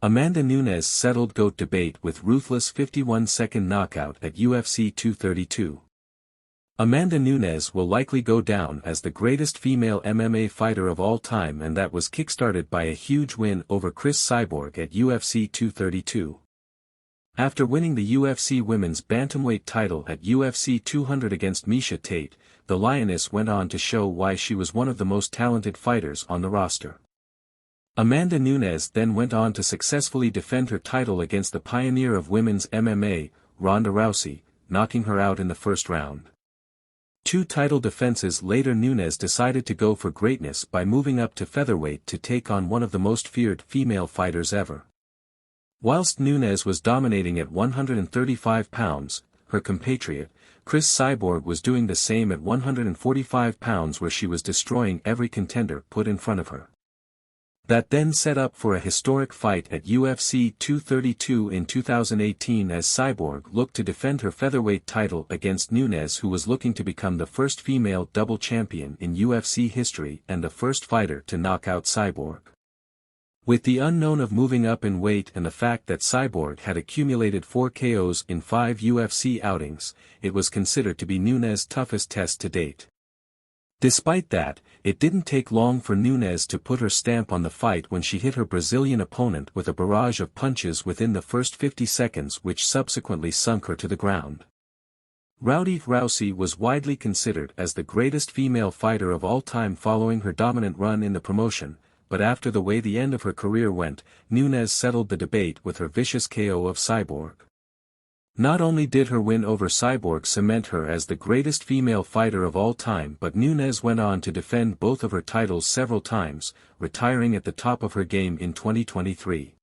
Amanda Nunes settled GOAT debate with ruthless 51-second knockout at UFC 232. Amanda Nunes will likely go down as the greatest female MMA fighter of all time, and that was kickstarted by a huge win over Cris Cyborg at UFC 232. After winning the UFC Women's Bantamweight title at UFC 200 against Miesha Tate, the Lioness went on to show why she was one of the most talented fighters on the roster. Amanda Nunes then went on to successfully defend her title against the pioneer of women's MMA, Ronda Rousey, knocking her out in the first round. 2 title defenses later, Nunes decided to go for greatness by moving up to featherweight to take on one of the most feared female fighters ever. Whilst Nunes was dominating at 135 pounds, her compatriot, Cris Cyborg, was doing the same at 145 pounds, where she was destroying every contender put in front of her. That then set up for a historic fight at UFC 232 in 2018 as Cyborg looked to defend her featherweight title against Nunes, who was looking to become the first female double champion in UFC history and the first fighter to knock out Cyborg. With the unknown of moving up in weight and the fact that Cyborg had accumulated 4 KOs in 5 UFC outings, it was considered to be Nunes' toughest test to date. Despite that, it didn't take long for Nunes to put her stamp on the fight when she hit her Brazilian opponent with a barrage of punches within the first 50 seconds, which subsequently sunk her to the ground. Ronda Rousey was widely considered as the greatest female fighter of all time following her dominant run in the promotion, but after the way the end of her career went, Nunes settled the debate with her vicious KO of Cyborg. Not only did her win over Cyborg cement her as the greatest female fighter of all time, but Nunes went on to defend both of her titles several times, retiring at the top of her game in 2023.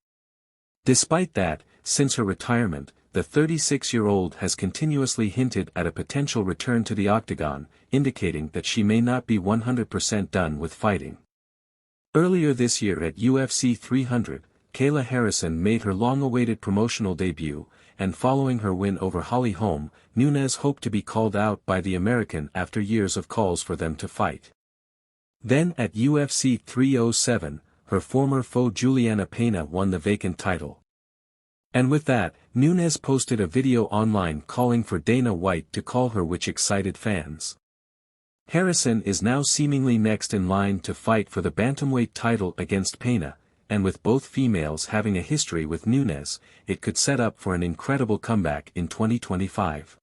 Despite that, since her retirement, the 36-year-old has continuously hinted at a potential return to the octagon, indicating that she may not be 100% done with fighting. Earlier this year at UFC 300, Kayla Harrison made her long-awaited promotional debut, and following her win over Holly Holm, Nunes hoped to be called out by the American after years of calls for them to fight. Then at UFC 307, her former foe Juliana Pena won the vacant title. And with that, Nunes posted a video online calling for Dana White to call her, which excited fans. Harrison is now seemingly next in line to fight for the bantamweight title against Pena, and with both females having a history with Nunes, it could set up for an incredible comeback in 2025.